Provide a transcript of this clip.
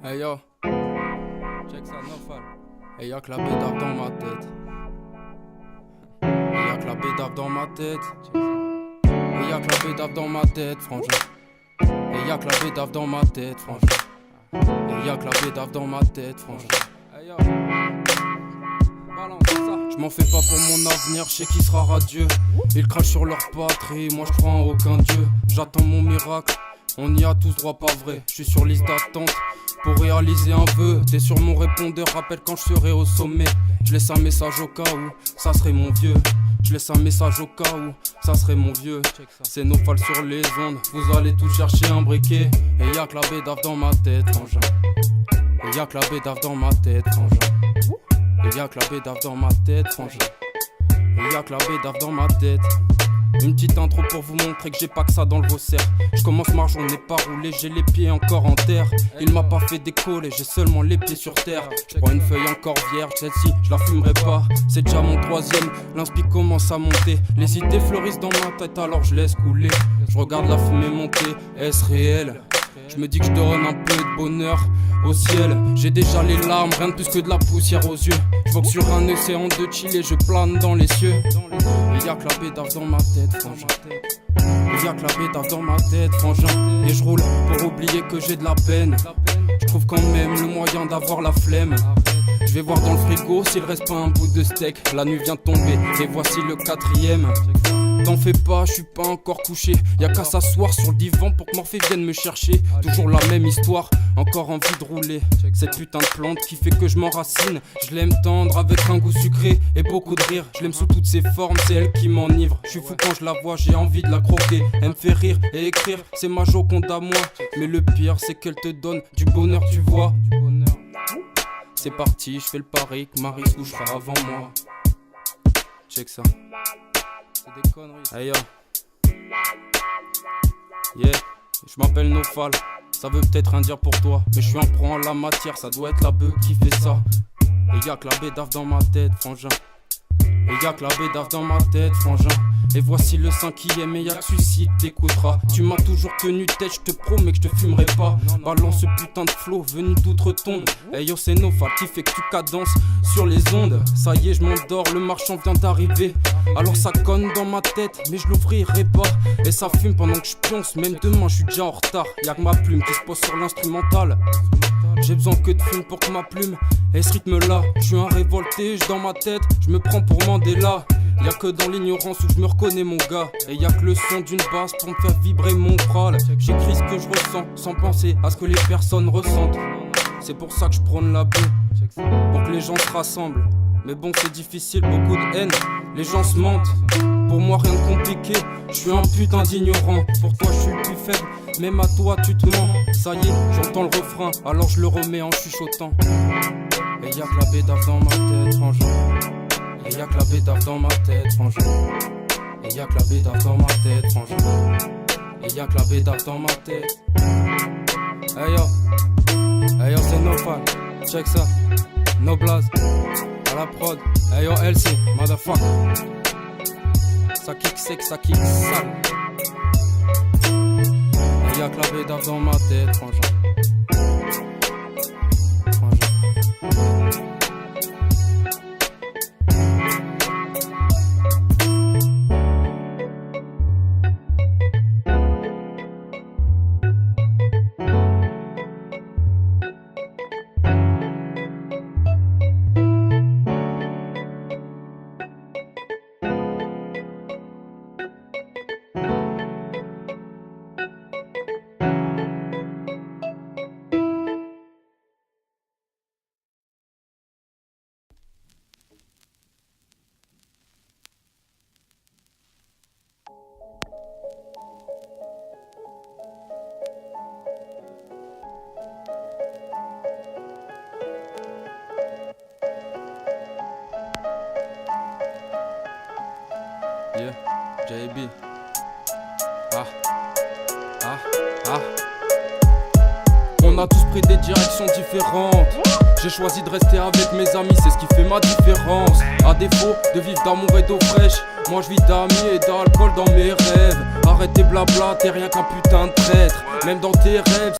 Hey yo, check ça, no fall. Hey y'a que la bédave dans ma tête. Hey y'a que la bédave dans ma tête. Hey y'a que la bédave dans ma tête, frangin. Hey y'a que la bédave dans ma tête, frangin. Hey y'a que la bédave dans ma tête, frangin. Hey yo, balance ça. Je m'en fais pas pour mon avenir, je sais qui sera radieux. Ils crachent sur leur patrie, moi je crois en aucun dieu. J'attends mon miracle, on y a tous droit, pas vrai. Je suis sur liste d'attente pour réaliser un vœu. T'es sur mon répondeur, rappelle quand je serai au sommet. Je laisse un message au cas où, ça serait mon vieux. Je laisse un message au cas où, ça serait mon vieux. C'est nos falles sur les ondes, vous allez tout chercher un briquet. Et y'a que la bédave dans ma tête, frangin. Et y'a que la bédave dans ma tête, frangin. Et y'a que la bédave dans ma tête, frangin. Et y'a que la bédave dans ma tête. Une petite intro pour vous montrer que j'ai pas que ça dans le vaussaire. Je commence ma journée par rouler, j'ai les pieds encore en terre. Il m'a pas fait décoller, j'ai seulement les pieds sur terre. Je prends une feuille encore vierge, celle-ci je la fumerai pas. C'est déjà mon troisième, l'inspi commence à monter. Les idées fleurissent dans ma tête alors je laisse couler. Je regarde la fumée monter, est-ce réel? Je me dis que je donne un peu de bonheur au ciel. J'ai déjà les larmes, rien de plus que de la poussière aux yeux. Je vois que sur un océan de Chili, je plane dans les cieux. Et y'a que la bédave dans ma tête, frangin. Et y'a que la bédave dans ma tête, frangin. Et je roule pour oublier que j'ai de la peine. Je trouve quand même le moyen d'avoir la flemme. Je vais voir dans le frigo s'il reste pas un bout de steak. La nuit vient de tomber et voici le quatrième. T'en fais pas, je suis pas encore couché. Y'a qu'à s'asseoir sur le divan pour que Morphée vienne me chercher. Toujours la même histoire, encore envie de rouler. Cette putain de plante qui fait que je m'enracine. Je l'aime tendre avec un goût sucré et beaucoup de rire. Je l'aime sous toutes ses formes, c'est elle qui m'enivre. Je suis fou quand je la vois, j'ai envie de la croquer. Elle me fait rire et écrire, c'est ma Joconde à moi. Mais le pire c'est qu'elle te donne du bonheur, tu vois. C'est parti, je fais le pari que Marie se couchera avant moi. Check ça. C'est des conneries. Hey yo. Yeah, je m'appelle Nofal. Ça veut peut-être rien dire pour toi, mais je suis un pro en la matière, ça doit être la beuh qui fait ça. Et y'a que la bédave dans ma tête, frangin. Et y'a que la bédave dans ma tête, frangin. Et voici le cinquième, et y'a que celui-ci que t'écouteras. Tu m'as toujours tenu tête, je te promets que je te fumerai pas. Balance ce putain de flow venu d'outre-tombe. Hey yo, c'est Nofal qui fait que tu cadences sur les ondes. Ça y est, je m'endors, le marchand vient d'arriver. Alors ça conne dans ma tête, mais je l'ouvrirai pas. Et ça fume pendant que je pionce, même demain je suis déjà en retard. Y'a que ma plume qui se pose sur l'instrumental. J'ai besoin que de fume pour que ma plume ait ce rythme là. Je suis un révolté, dans ma tête, je me prends pour Mandela. Y'a que dans l'ignorance où je me reconnais mon gars. Et y'a que le son d'une basse pour me faire vibrer mon crâne. J'écris ce que je ressens sans penser à ce que les personnes ressentent. C'est pour ça que je prône la beuh, pour que les gens se rassemblent. Mais bon c'est difficile, beaucoup de haine, les gens se mentent. Pour moi rien de compliqué, je suis un putain d'ignorant. Pour toi je suis le plus faible, même à toi tu te mens. Ça y est, j'entends le refrain, alors je le remets en chuchotant. Et y'a que la bédave dans ma tête, frangin. Et y'a que la bédave dans ma tête, frangin. Et y'a que la bédave dans ma tête, frangin. Et y'a que la bédave dans ma tête. Hey yo, c'est Nofal, check ça. No Blaze, à la prod. Hey yo, LC, motherfucker. Ça kick sec, ça kick sale. Et y'a que la bédave dans ma tête, frangin. Yeah, JB. On a tous pris des directions différentes. J'ai choisi de rester avec mes amis, c'est ce qui fait ma différence. À défaut de vivre d'amour et d'eau fraîche, moi je vis d'amis et d'alcool dans mes rêves. Arrête tes blabla, t'es rien qu'un putain de traître. Même dans tes rêves